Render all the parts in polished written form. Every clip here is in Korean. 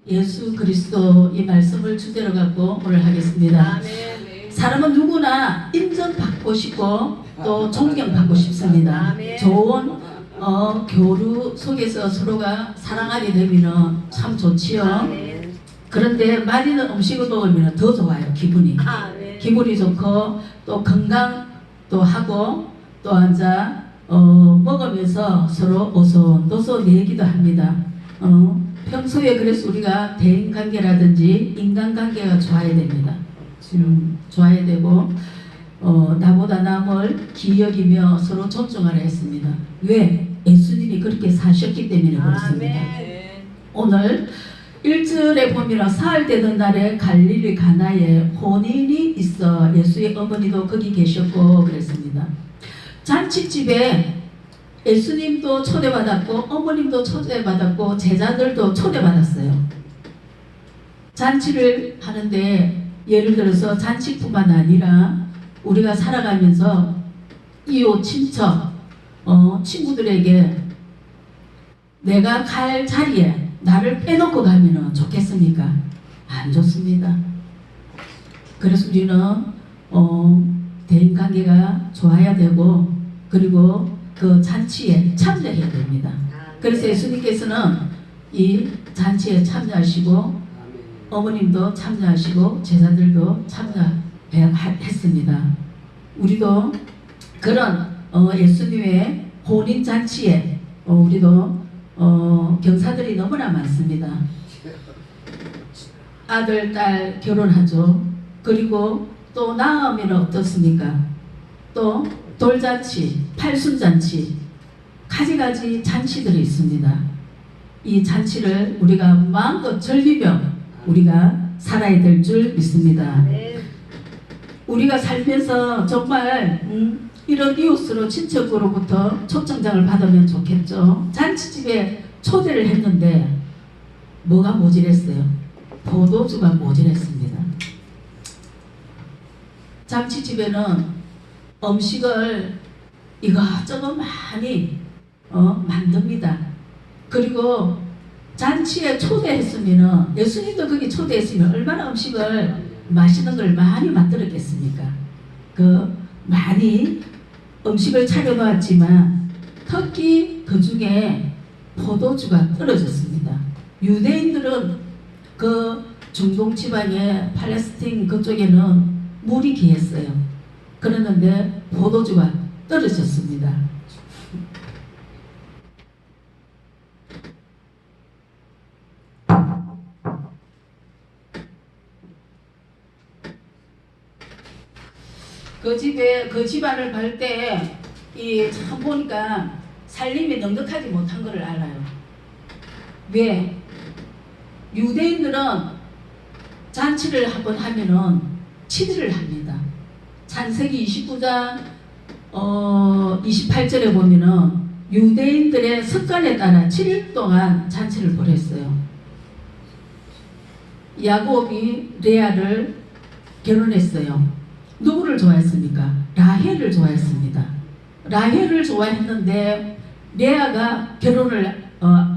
예수 그리스도 이 말씀을 주제로 갖고 오늘 하겠습니다. 사람은 누구나 인정받고 싶고 또 존경받고 싶습니다. 좋은 교류 속에서 서로가 사랑하게 되면 참 좋지요. 그런데 맛있는 음식을 먹으면 더 좋아요. 기분이 좋고 또 건강도 하고 또 앉아 먹으면서 서로 오손도손 얘기도 합니다. 평소에 그래서 우리가 대인관계라든지 인간관계가 좋아야 됩니다. 좋아야 되고 나보다 남을 기여기며 서로 존중하라 했습니다. 왜? 예수님이 그렇게 사셨기 때문에 그렇습니다. 오늘 1절에 보면 사흘 되던 날에 갈릴리 가나에 혼인이 있어 예수의 어머니도 거기 계셨고 그랬습니다. 잔치집에 예수님도 초대받았고 어머님도 초대받았고 제자들도 초대받았어요. 잔치를 하는데 예를 들어서 잔치뿐만 아니라 우리가 살아가면서 이웃 친척 친구들에게 내가 갈 자리에 나를 빼놓고 가면 좋겠습니까? 안 좋습니다. 그래서 우리는 대인관계가 좋아야 되고 그리고 그 잔치에 참여해야 됩니다. 그래서 예수님께서는 이 잔치에 참여하시고 어머님도 참여하시고 제자들도 참여했습니다. 우리도 그런 예수님의 혼인잔치에 우리도 경사들이 너무나 많습니다. 아들, 딸 결혼하죠. 그리고 또 낳으면 어떻습니까? 또 돌잔치, 팔순잔치, 가지가지 잔치들이 있습니다. 이 잔치를 우리가 마음껏 즐기며 우리가 살아야 될 줄 믿습니다. 우리가 살면서 정말 이런 이웃으로 친척으로부터 초청장을 받으면 좋겠죠. 잔치집에 초대를 했는데 뭐가 모자랐어요? 포도주가 모자랐습니다. 잔치집에는 음식을 이것저것 많이 만듭니다. 그리고 잔치에 초대했으면 예수님도 거기 초대했으면 얼마나 음식을 맛있는 걸 많이 만들었겠습니까? 많이 음식을 차려놓았지만 특히 그 중에 포도주가 떨어졌습니다. 유대인들은 그 중동 지방의 팔레스틴 그쪽에는 물이 귀했어요. 그랬는데 포도주가 떨어졌습니다. 그 집안을 갈 때 참 보니까 살림이 넉넉하지 못한 것을 알아요. 왜? 유대인들은 잔치를 한번 하면은 7일을 합니다. 창세기 29장 28절에 보면은 유대인들의 습관에 따라 7일 동안 잔치를 벌였어요. 야곱이 레아를 결혼했어요. 누구를 좋아했습니까? 라헬을 좋아했습니다. 라헬을 좋아했는데 레아가 결혼을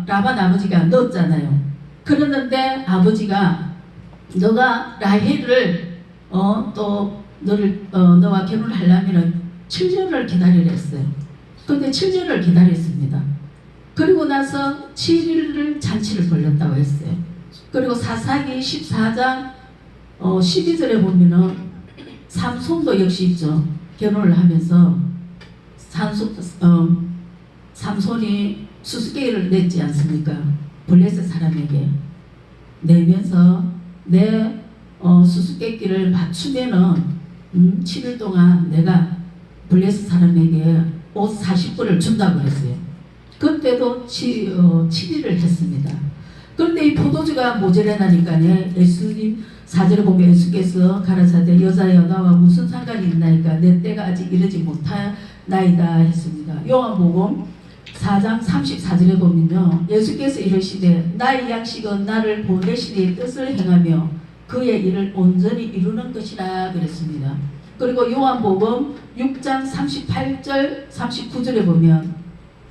라반 아버지가 넣었잖아요. 그랬는데 아버지가 너가 라헬을 너와 결혼하려면 7년을 기다리라 했어요. 그런데 7년을 기다렸습니다. 그리고 나서 7일을 잔치를 벌였다고 했어요. 그리고 사사기 14장 12절에 보면은 삼손도 역시 있죠. 결혼을 하면서 삼손이 수수께끼를 냈지 않습니까? 블레셋 사람에게 내면서 내 수수께끼를 맞추면은 7일 동안 내가 블레셋 사람에게 옷 40벌을 준다고 그랬어요. 그때도 7일을 했습니다. 그런데 이 포도주가 모자라나니까 예수님 4절에 보면 예수께서 가라사대 여자여 나와 무슨 상관이 있나이까 내 때가 아직 이르지 못하나이다 했습니다. 요한복음 4장 34절에 보면요 예수께서 이르시되 나의 양식은 나를 보내신 이의 뜻을 행하며 그의 일을 온전히 이루는 것이라 그랬습니다. 그리고 요한복음 6장 38절 39절에 보면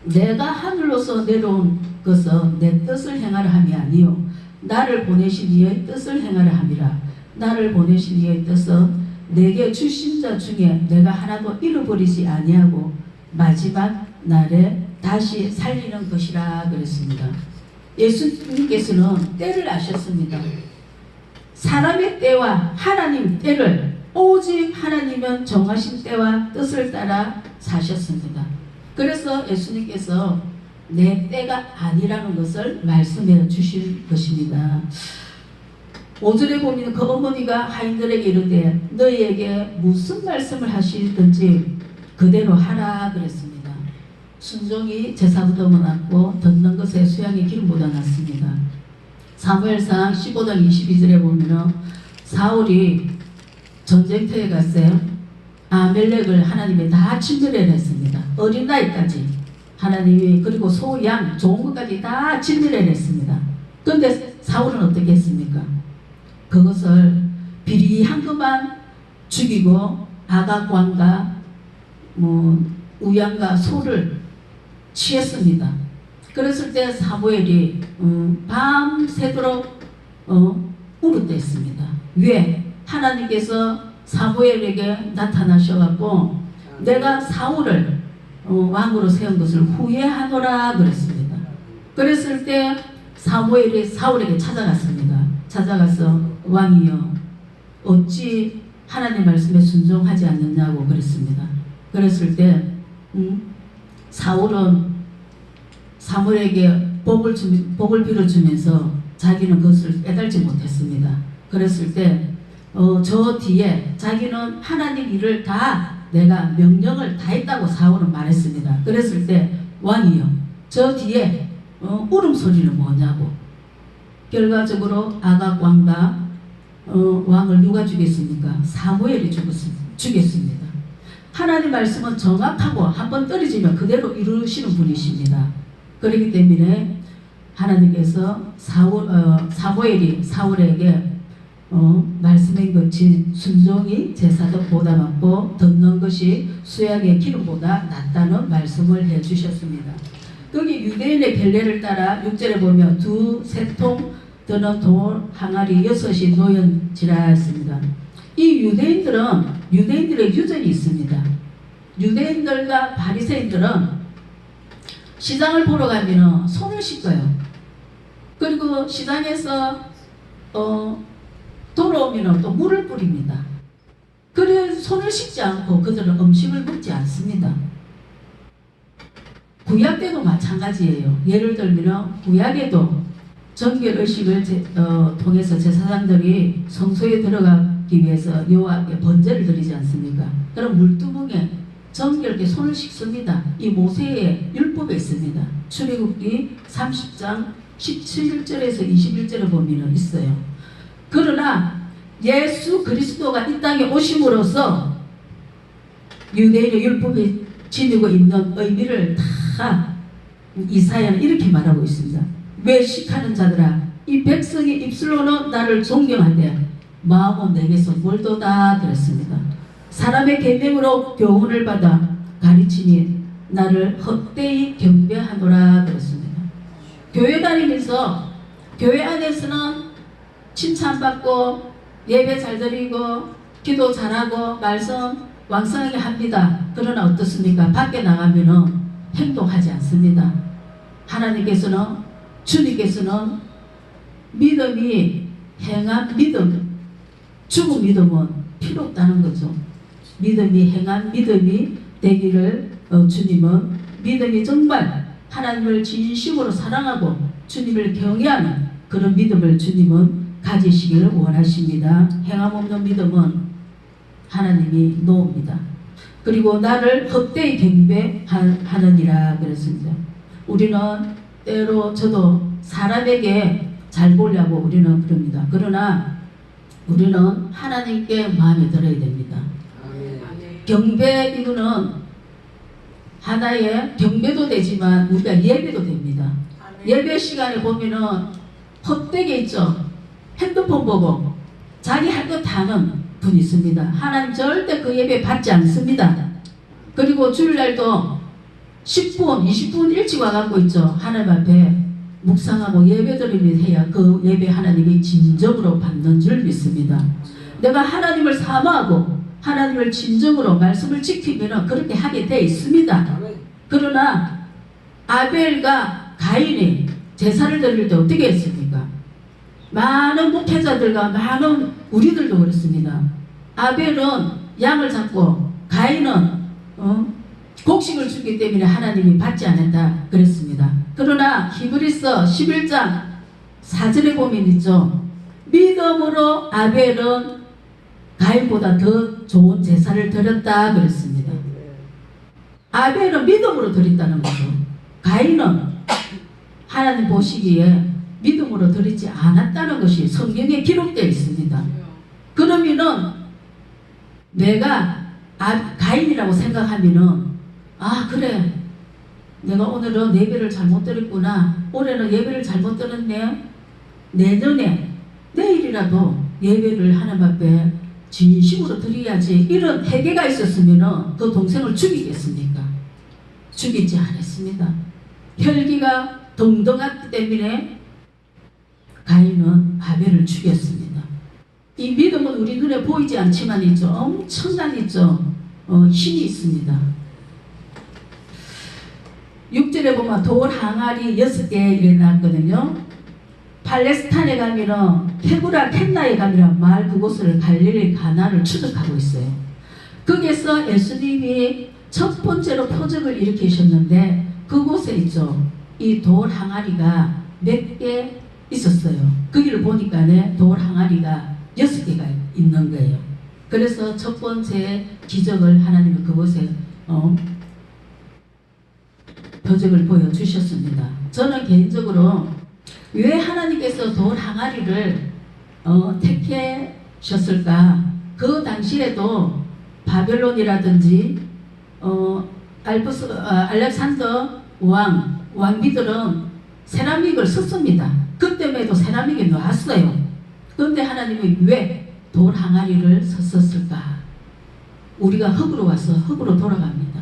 내가 하늘로서 내려온 것은 내 뜻을 행하려 함이 아니요 나를 보내신 이의 뜻을 행하려 함이라. 나를 보내신 이의 뜻은 내게 주신 자 중에 내가 하나도 잃어버리지 아니하고 마지막 날에 다시 살리는 것이라 그랬습니다. 예수님께서는 때를 아셨습니다. 사람의 때와 하나님 때를 오직 하나님은 정하신 때와 뜻을 따라 사셨습니다. 그래서 예수님께서 내 때가 아니라는 것을 말씀해 주실 것입니다. 5절에 보면 그 어머니가 하인들에게 이르되 너희에게 무슨 말씀을 하시든지 그대로 하라 그랬습니다. 순종이 제사보다 낫고 듣는 것에 수양의 기름보다 낫습니다. 사무엘상 15장 22절에 보면 사울이 전쟁터에 갔어요. 아멜렉을 하나님이 다 진멸해냈습니다. 어린 나이까지 하나님이, 그리고 소, 양, 좋은 것까지 다 진멸해냈습니다. 그런데 사울은 어떻게 했습니까? 그것을 비리한 것만 죽이고 아각 왕과 우양과 소를 취했습니다. 그랬을 때 사무엘이 밤새도록 울었댔습니다. 왜? 하나님께서 사무엘에게 나타나셔갖고 내가 사울을 왕으로 세운 것을 후회하노라 그랬습니다. 그랬을 때 사무엘이 사울에게 찾아갔습니다. 찾아가서 왕이여 어찌 하나님 말씀에 순종하지 않느냐고 그랬습니다. 그랬을 때 사울은 사무엘에게 복을 빌어주면서 자기는 그것을 깨달지 못했습니다. 그랬을 때 저 뒤에 자기는 하나님 일을 다 내가 명령을 다 했다고 사울은 말했습니다. 그랬을 때 왕이요 저 뒤에 울음소리는 뭐냐고. 결과적으로 아각 왕과 왕을 누가 죽였습니까? 사무엘이 죽였습니다. 하나님 말씀은 정확하고 한번 떨어지면 그대로 이루시는 분이십니다. 그렇기 때문에 하나님께서 사무엘이 사울에게 말씀한 것이 순종이 제사덕보다 낫고 듣는 것이 수양의 기름보다 낫다는 말씀을 해주셨습니다. 거기 유대인의 결례를 따라 6절에 보면 두 세 통 드는 돌 항아리 6이 놓여지라 했습니다. 이 유대인들의 유전이 있습니다. 유대인들과 바리새인들은 시장을 보러 가면 손을 씻어요. 그리고 시장에서 돌아오면 또 물을 뿌립니다. 그래 손을 씻지 않고 그들은 음식을 먹지 않습니다. 구약 때도 마찬가지예요. 예를 들면 구약에도 정결의식을 통해서 제사장들이 성소에 들어가기 위해서 여호와께 번제를 드리지 않습니까? 그럼 물두멍에 정결하게 손을 씻습니다. 이 모세의 율법에 있습니다. 출애굽기 30장 17절에서 21절에 보면 있어요. 그러나 예수 그리스도가 이 땅에 오심으로써 유대인의 율법이 지니고 있는 의미를 다 이사야는 이렇게 말하고 있습니다. 외식하는 자들아 이 백성의 입술로는 나를 존경한데 마음은 내게서 멀도다 그랬습니다. 사람의 계명으로 교훈을 받아 가르치니 나를 헛되이 경배하노라 그랬습니다. 교회 다니면서 교회 안에서는 칭찬받고 예배 잘 드리고 기도 잘하고 말씀 왕성하게 합니다. 그러나 어떻습니까? 밖에 나가면은 행동하지 않습니다. 하나님께서는 주님께서는 믿음이 행한 믿음, 죽은 믿음은 필요 없다는 거죠. 믿음이 행한 믿음이 되기를 주님은 믿음이 정말 하나님을 진심으로 사랑하고 주님을 경외하는 그런 믿음을 주님은 가지시기를 원하십니다. 행함 없는 믿음은 하나님이 놓습니다. 그리고 나를 헛되이 경배하느니라 그랬습니다. 우리는 때로 저도 사람에게 잘 보려고 우리는 그럽니다. 그러나 우리는 하나님께 마음에 들어야 됩니다. 경배 이거는 하나의 경배도 되지만 우리가 예배도 됩니다. 예배 시간에 보면은 헛되게 있죠. 핸드폰 보고 자기 할 것 다 하는 분이 있습니다. 하나님 절대 그 예배 받지 않습니다. 그리고 주일날도 10분, 20분 일찍 와갖고 있죠. 하나님 앞에 묵상하고 예배드리며 해야 그 예배 하나님이 진정으로 받는 줄 믿습니다. 내가 하나님을 사모하고 하나님을 진정으로 말씀을 지키면 그렇게 하게 돼 있습니다. 그러나 아벨과 가인이 제사를 드릴 때 어떻게 했습니까? 많은 목회자들과 많은 우리들도 그렇습니다. 아벨은 양을 잡고 가인은 곡식을 주기 때문에 하나님이 받지 않았다 그랬습니다. 그러나 히브리서 11장 4절에 보면 있죠. 믿음으로 아벨은 가인보다 더 좋은 제사를 드렸다 그랬습니다. 아벨은 믿음으로 드렸다는 거죠. 가인은 하나님 보시기에 믿음으로 드리지 않았다는 것이 성경에 기록되어 있습니다. 그러면은 내가 가인이라고 생각하면은 그래 내가 오늘은 예배를 잘못 드렸구나, 올해는 예배를 잘못 드렸네, 내년에 내일이라도 예배를 하나님 앞에 진심으로 드려야지, 이런 회개가 있었으면 그 동생을 죽이겠습니까? 죽이지 않았습니다. 혈기가 동등하기 때문에 가인은 아벨을 죽였습니다. 이 믿음은 우리 눈에 보이지 않지만 있죠. 엄청난 힘이 있습니다. 6절에 보면 돌 항아리 6개 일어났거든요. 팔레스타인에 가면은 케구라 캔나에 가면 마을 그곳을 갈릴리 가나를 추적하고 있어요. 거기에서 예수님이 첫 번째로 표적을 일으키셨는데 그곳에 있죠. 이 돌 항아리가 몇 개 있었어요. 거기를 보니까 돌 항아리가 6개가 있는 거예요. 그래서 첫 번째 기적을 하나님은 그곳에 표적을 보여주셨습니다. 저는 개인적으로 왜 하나님께서 돌 항아리를 택하셨을까? 그 당시에도 바벨론이라든지 알렉산더 왕비들은 세라믹을 썼습니다. 그때에도 세라믹이 나왔어요. 그런데 하나님이 왜 돌 항아리를 썼을까? 우리가 흙으로 와서 흙으로 돌아갑니다.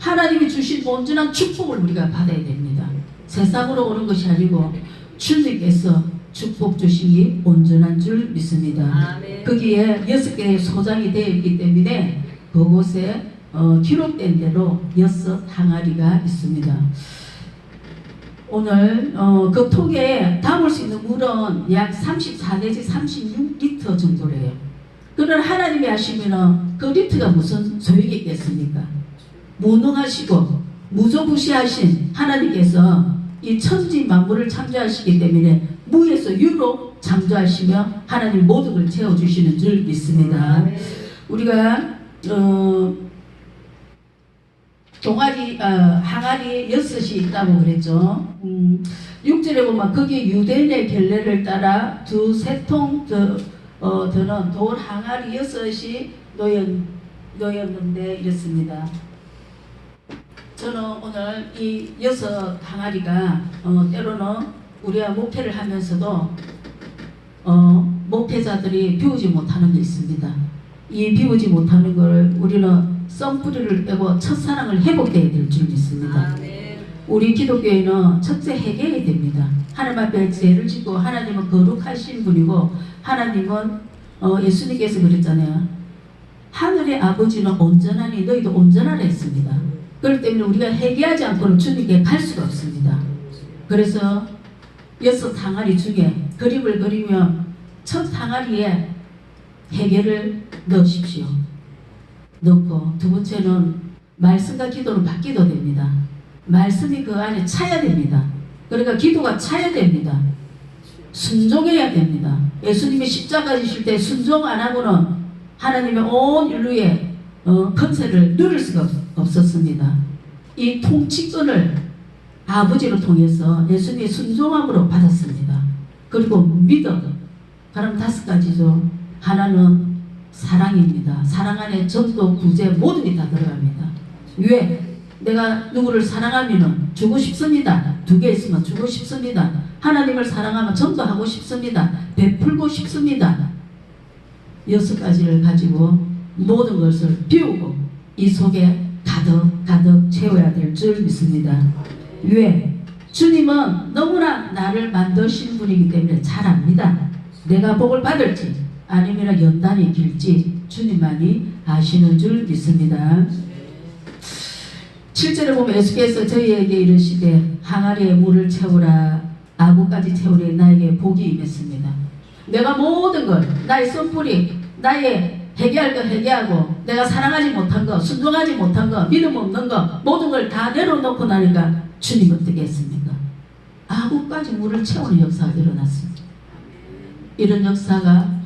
하나님이 주신 온전한 축복을 우리가 받아야 됩니다. 세상으로 오는 것이 아니고 주님께서 축복 주시기 온전한 줄 믿습니다. 아멘. 거기에 6개의 소장이 되어 있기 때문에 그곳에 기록된 대로 6 항아리가 있습니다. 오늘 그 통에 담을 수 있는 물은 약 34 내지 36리터 정도래요. 그러나 하나님이 하시면 그 리터가 무슨 소용이 있겠습니까? 무능하시고 무조부시하신 하나님께서 이 천지 만물을 창조하시기 때문에 무에서 유로 창조하시며 하나님 모든 걸 채워주시는 줄 믿습니다. 우리가 항아리 6이 있다고 그랬죠. 6절에 보면 거기 유대인의 결례를 따라 두세 통 더는 돌 항아리 6이 놓였는데 이렇습니다. 저는 오늘 이 6 항아리가 때로는 우리가 목회를 하면서도 목회자들이 비우지 못하는 게 있습니다. 이 비우지 못하는 걸 우리는 썸뿌리를 빼고 첫사랑을 회복해야 될 줄 믿습니다. 우리 기독교회는 첫째 회개해야 됩니다. 하나님 앞에 죄를 짓고 하나님은 거룩하신 분이고 하나님은 예수님께서 그랬잖아요. 하늘의 아버지는 온전하니 너희도 온전하라 했습니다. 그렇기 때문에 우리가 회개하지 않고는 주님께 갈 수가 없습니다. 그래서 6 항아리 중에 그림을 그리며 첫 항아리에 회개를 넣으십시오. 넣고 두 번째는 말씀과 기도로 바뀌도 됩니다. 말씀이 그 안에 차야 됩니다. 그러니까 기도가 차야 됩니다. 순종해야 됩니다. 예수님이 십자가 지실 때 순종 안 하고는 하나님의 온 인류의 권세를 누릴 수가 없었습니다. 이 통치권을 아버지로 통해서 예수님의 순종함으로 받았습니다. 그리고 믿음. 그럼 5가지죠. 하나는 사랑입니다. 사랑 안에 전도, 구제 모든 게 다 들어갑니다. 왜? 내가 누구를 사랑하면 주고 싶습니다. 2개 있으면 주고 싶습니다. 하나님을 사랑하면 전도하고 싶습니다. 베풀고 싶습니다. 6가지를 가지고 모든 것을 비우고 이 속에 가득 채워야 될 줄 믿습니다. 왜? 주님은 너무나 나를 만드신 분이기 때문에 잘 압니다. 내가 복을 받을지 아니면 연단이 길지 주님만이 아시는 줄 믿습니다. 7절에 보면 예수께서 저희에게 이르시되 항아리에 물을 채우라 아구까지 채우리 나에게 복이 임했습니다. 내가 모든 걸 나의 썸뿌리 나의 회개할 거 회개하고 내가 사랑하지 못한 거 순종하지 못한 거 믿음 없는 거 모든 걸 다 내려놓고 나니까 주님 어떻게 했습니까? 아구까지 물을 채우는 역사가 일어났습니다. 이런 역사가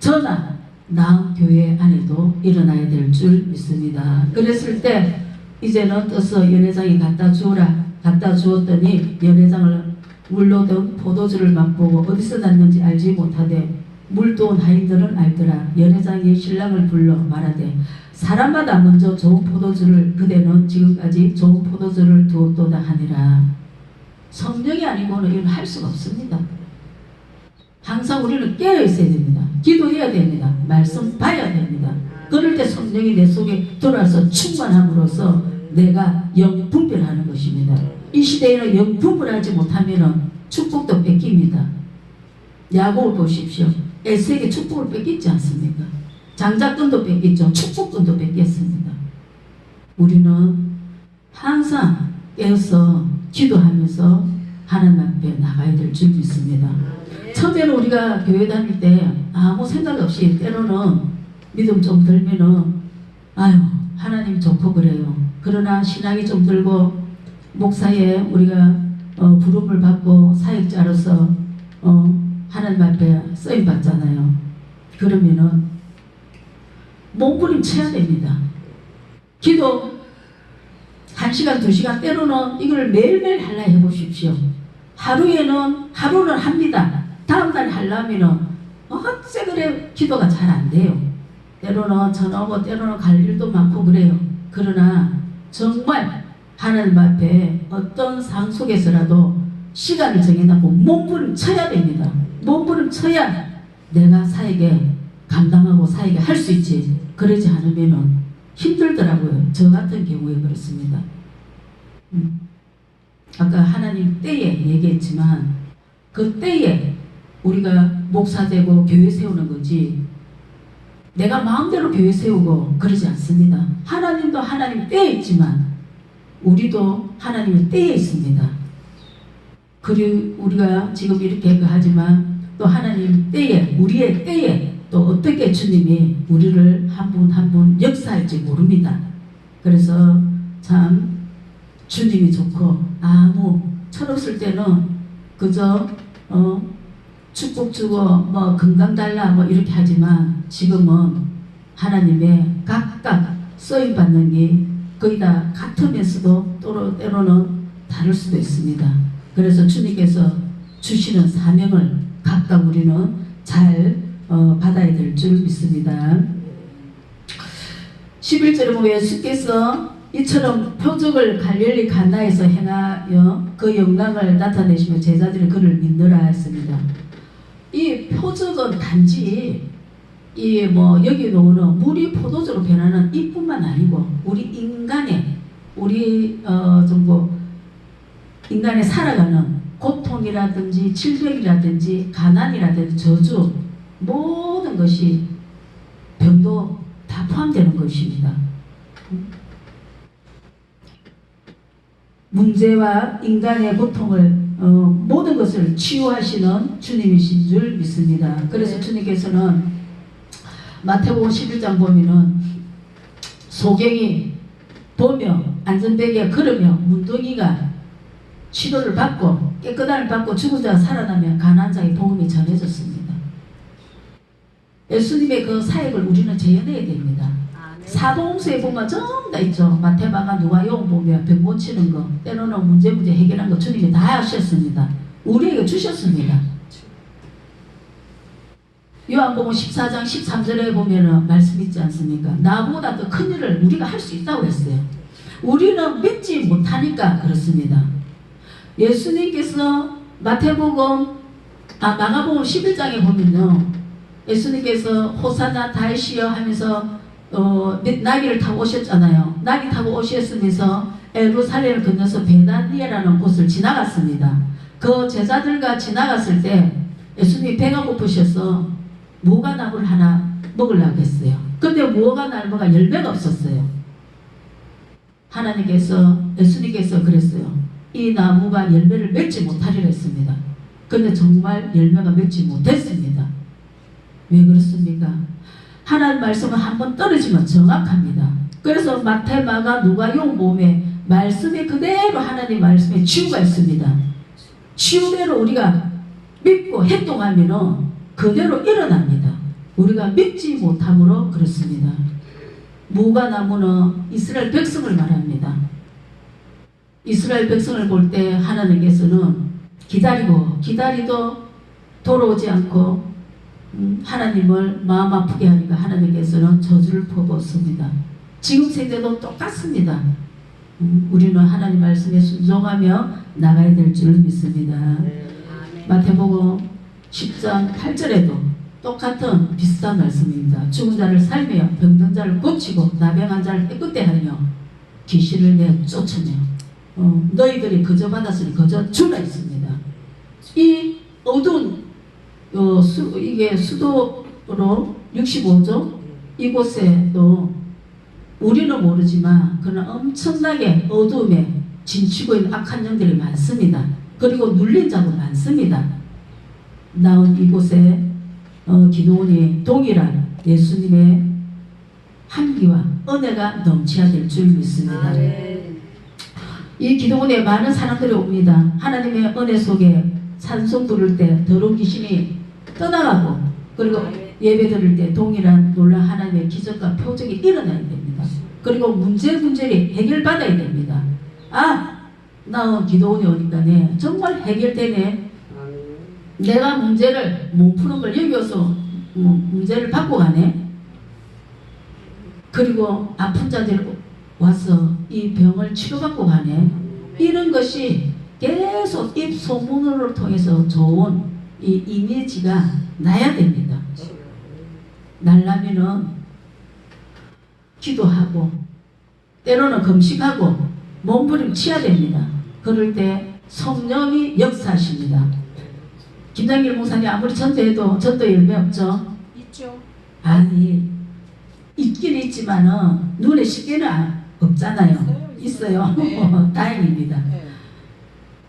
저나 나은 교회 안에도 일어나야 될 줄 믿습니다. 그랬을 때 이제는 떠서 연회장이 갖다 주어라 갖다 주었더니 연회장을 물로 든 포도주를 맛보고 어디서 났는지 알지 못하되 물도 온 하인들은 알더라. 연회장이 신랑을 불러 말하되 사람마다 먼저 좋은 포도주를 그대는 지금까지 좋은 포도주를 두었도다 하니라. 성령이 아니고는 이건 할 수가 없습니다. 항상 우리는 깨어 있어야 됩니다. 기도해야 됩니다. 말씀 봐야 됩니다. 그럴 때 성령이 내 속에 들어와서 충만함으로써 내가 영 분별하는 것입니다. 이 시대에는 영 분별하지 못하면 축복도 뺏깁니다. 야곱을 보십시오. 에스에게 축복을 뺏겼지 않습니까? 장자권도 뺏겼죠. 축복권도 뺏겼습니다. 우리는 항상 깨어서 기도하면서 하나님 앞에 나가야 될 줄 믿습니다. 처음에는 우리가 교회 다닐 때 아무 생각 없이 때로는 믿음 좀 들면은 아유 하나님 좋고 그래요. 그러나 신앙이 좀 들고 목사에 우리가 부름을 받고 사역자로서 하나님 앞에 쓰임 받잖아요. 그러면은 몸부림쳐야 됩니다. 기도 1시간 2시간 때로는 이걸 매일매일 하려 해보십시오. 하루는 합니다. 다음 날 하려면은 어째 그래 기도가 잘 안 돼요. 때로는 전화오고 때로는 갈 일도 많고 그래요. 그러나 정말 하나님 앞에 어떤 상황 속에서라도 시간을 정해놓고 몸부림쳐야 됩니다. 몸부림쳐야 내가 사에게 감당하고 사에게 할 수 있지. 그러지 않으면은 힘들더라고요. 저 같은 경우에 그렇습니다. 아까 하나님 때에 얘기했지만 그 때에 우리가 목사 되고 교회 세우는 거지 내가 마음대로 교회 세우고 그러지 않습니다. 하나님도 하나님 때에 있지만 우리도 하나님의 때에 있습니다. 그리고 우리가 지금 이렇게 하지만 또 하나님 때에 우리의 때에 또 어떻게 주님이 우리를 한 분 한 분 역사할지 모릅니다. 그래서 참 주님이 좋고 아무 철없을 때는 그저 축복 주고 뭐 건강 달라 뭐 이렇게 하지만 지금은 하나님의 각각 쓰임 받는 게 거의 다 같으면서도 때로는 다를 수도 있습니다. 그래서 주님께서 주시는 사명을 각각 우리는 잘 받아야 될 줄 믿습니다. 11절에 보면 예수께서 이처럼 표적을 갈릴리 가나에서 행하여 그 영광을 나타내시며 제자들이 그를 믿느라 했습니다. 이 표적은 단지 이 뭐 여기 나오는 물이 포도주로 변하는 이뿐만 아니고 우리 인간의 살아가는 고통이라든지 질병이라든지 가난이라든지 저주 모든 것이 병도 다 포함되는 것입니다. 문제와 인간의 고통을 모든 것을 치유하시는 주님이신 줄 믿습니다. 그래서 주님께서는 마태복음 11장 보면은 소경이 보며 안전베개에 걸으며 문둥이가 치료를 받고 깨끗함을 받고 죽은 자가 살아나며 가난한 자의 복음이 전해졌습니다. 예수님의 그 사역을 우리는 재현해야 됩니다. 사도행서에 보면 전부 다 있죠. 마태마가 누가용 보면 병 고치는 거 때로는 문제 해결한 거 주님이 다 하셨습니다. 우리에게 주셨습니다. 요한복음 14장 13절에 보면은 말씀 있지 않습니까? 나보다 더 큰 일을 우리가 할 수 있다고 했어요. 우리는 믿지 못하니까 그렇습니다. 예수님께서 마가복음 11장에 보면요. 예수님께서 호산나 다윗이여 하면서 나귀를 타고 오셨잖아요. 나귀 타고 오셨으면서 에루살렘을 건너서 베다니아라는 곳을 지나갔습니다. 그 제자들과 지나갔을 때 예수님이 배가 고프셔서 무화과나무를 하나 먹으려고 했어요. 근데 무화과나무가 열매가 없었어요. 예수님께서 그랬어요. 이 나무가 열매를 맺지 못하리라 했습니다. 근데 정말 열매가 맺지 못했습니다. 왜 그렇습니까? 하나님 말씀은 한번 떨어지면 정확합니다. 그래서 마태, 마가, 누가, 요한복음에 말씀이 그대로 하나님 말씀에 치유가 있습니다. 치유대로 우리가 믿고 행동하면 그대로 일어납니다. 우리가 믿지 못함으로 그렇습니다. 무화과나무는 이스라엘 백성을 말합니다. 이스라엘 백성을 볼 때 하나님께서는 기다리도 돌아오지 않고 하나님을 마음 아프게 하니까 하나님께서는 저주를 퍼붓습니다. 지금 세대도 똑같습니다. 우리는 하나님 말씀에 순종하며 나가야 될 줄 믿습니다. 마태복음 10장 8절에도 똑같은 비슷한 말씀입니다. 죽은 자를 살며 병든 자를 고치고 나병한 자를 깨끗게 하며 귀신을 내쫓으며 너희들이 거저 받았으니 거저 주라 있습니다. 이 어두운 이게 수도로 65조 이곳에도 우리는 모르지만 그런 엄청나게 어두움에 진치고 있는 악한 영들이 많습니다. 그리고 눌린 자도 많습니다. 나온 이곳에 기도원이 동일한 예수님의 함기와 은혜가 넘쳐야 될 줄 믿습니다. 이 기도원에 많은 사람들이 옵니다. 하나님의 은혜 속에 찬송 부를 때 더러운 귀신이 떠나가고 그리고 예배 드릴 때 동일한 놀라운 하나님의 기적과 표적이 일어나야 됩니다. 그리고 문제들이 해결받아야 됩니다. 나온 기도원에 오니까 정말 해결되네. 내가 문제를 못 푸는 걸 여기 와서 문제를 받고 가네. 그리고 아픈 자들이 와서 이 병을 치료받고 가네. 이런 것이 계속 입 소문으로 통해서 좋은 이 이미지가 나야 됩니다. 날라면은 기도하고 때로는 금식하고 몸부림쳐야 됩니다. 그럴 때 성령이 역사하십니다. 김장길 목사님 아무리 전도해도 전도 열매 없죠? 있죠. 아니 있긴 있지만은 눈에 쉽게는 없잖아요. 있어요. 네. 다행입니다. 네.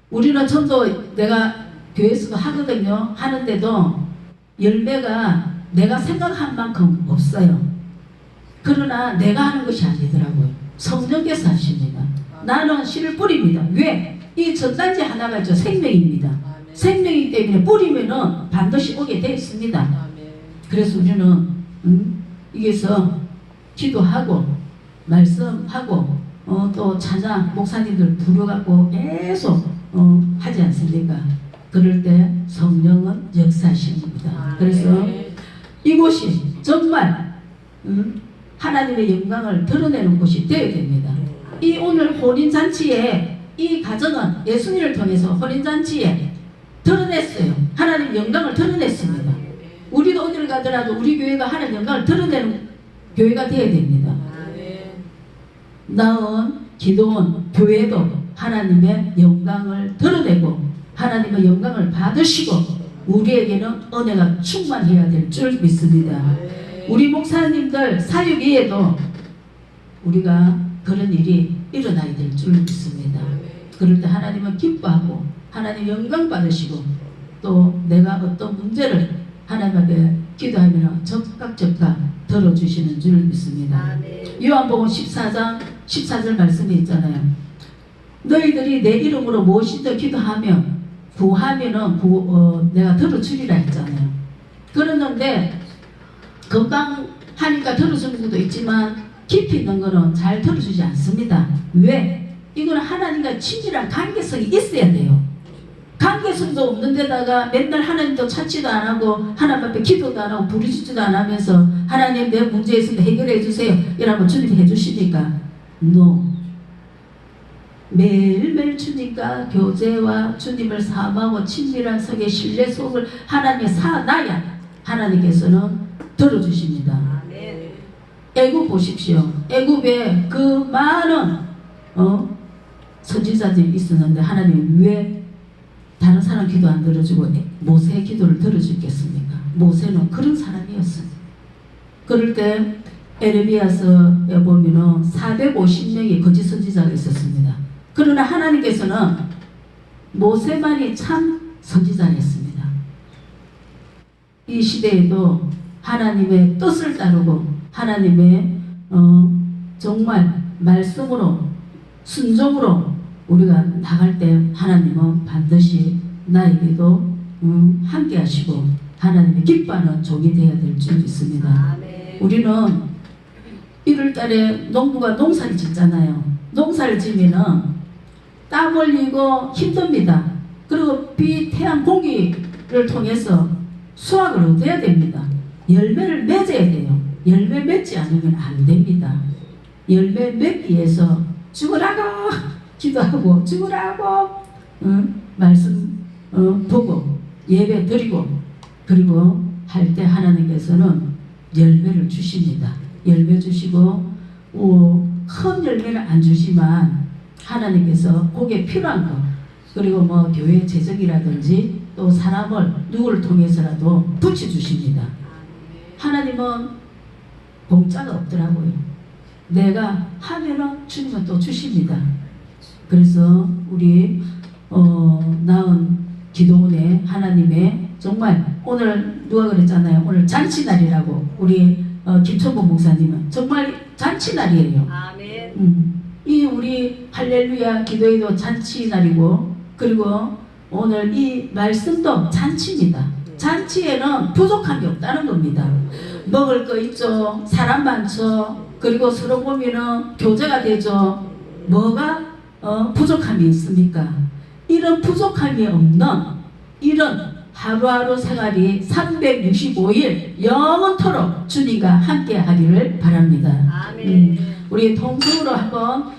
우리는 전도 내가 교회에서도 하거든요. 하는데도 열매가 내가 생각한 만큼 없어요. 그러나 내가 하는 것이 아니더라고요. 성령께서 하십니다. 나는 씨를 뿌립니다. 왜? 이 전단지 하나가 있죠. 생명입니다. 생명이기 때문에 뿌리면은 반드시 오게 되어 있습니다. 그래서 우리는 여기서 기도하고 말씀하고 또 찬양 목사님들 부르갖고 계속 하지 않습니까? 그럴 때 성령은 역사하십니다. 그래서 이곳이 정말 하나님의 영광을 드러내는 곳이 되어야 됩니다. 이 오늘 혼인잔치에 이 가정은 예수님을 통해서 혼인잔치에 드러냈어요. 하나님 영광을 드러냈습니다. 우리도 어디를 가더라도 우리 교회가 하나님 영광을 드러내는 교회가 되어야 됩니다. 나은 기도원 교회도 하나님의 영광을 드러내고 하나님의 영광을 받으시고 우리에게는 은혜가 충만해야 될 줄 믿습니다. 우리 목사님들 사역 외에도 우리가 그런 일이 일어나야 될 줄 믿습니다. 그럴 때 하나님은 기뻐하고 하나님 영광 받으시고 또 내가 어떤 문제를 하나님 앞에 기도하면 적각 들어주시는 줄 믿습니다. 요한복음 14장 14절 말씀이 있잖아요. 너희들이 내 이름으로 무엇이든 기도하면 구하면은 내가 들어주리라 했잖아요. 그러는데 금방 하니까 들어주는 것도 있지만 깊이 있는 거는 잘 들어주지 않습니다. 왜? 이거는 하나님과 친밀한 관계성이 있어야 돼요. 관계성도 없는 데다가 맨날 하나님도 찾지도 안 하고 하나님 앞에 기도도 안 하고 부르짖지도 안 하면서 하나님 내 문제 있으면 해결해 주세요. 이러면 주님이 해주시니까 no. 매일매일 주님과 교제와 주님을 사모하고 친밀한 성의 신뢰 속을 하나님의 사놔야 하나님께서는 들어주십니다. 애굽 보십시오. 애굽에 그 많은 선지자들이 있었는데 하나님 왜 다른 사람 기도 안 들어주고 모세의 기도를 들어주겠습니까? 모세는 그런 사람이었어요. 그럴 때 에레미야서에 보면은 450명의 거짓 선지자가 있었습니다. 그러나 하나님께서는 모세만이 참 선지자였습니다. 이 시대에도 하나님의 뜻을 따르고 하나님의 정말 말씀으로 순종으로 우리가 나갈 때 하나님은 반드시 나에게도 함께 하시고 하나님의 기뻐하는 종이 되어야 될 줄 믿습니다. 우리는 1월달에 농부가 농사를 짓잖아요. 농사를 지면은 땀 흘리고 힘듭니다. 그리고 비, 태양, 공기를 통해서 수확을 얻어야 됩니다. 열매를 맺어야 돼요. 열매 맺지 않으면 안 됩니다. 열매 맺기 위해서 죽으라고 기도하고 죽으라고 말씀 보고 예배 드리고 그리고 할 때 하나님께서는 열매를 주십니다. 열매 주시고 큰 열매를 안 주시만 하나님께서 거기에 필요한 것 그리고 뭐 교회 재정이라든지 또 사람을 누구를 통해서라도 붙여주십니다. 하나님은 공짜가 없더라고요. 내가 하면은 주님은 또 주십니다. 그래서 우리 나은 기도원의 하나님의 정말 오늘 누가 그랬잖아요. 오늘 잔치날이라고 우리 김천보 목사님은 정말 잔치날이에요. 아멘. 이 우리 할렐루야 기도회도 잔치날이고 그리고 오늘 이 말씀도 잔치입니다. 잔치에는 부족한 게 없다는 겁니다. 먹을 거 있죠. 사람 많죠. 그리고 서로 보면은 교제가 되죠. 뭐가 부족함이 있습니까? 이런 부족함이 없는 이런 하루하루 생활이 365일 영원토록 주님과 함께 하기를 바랍니다. 아멘. 우리 통성으로 한번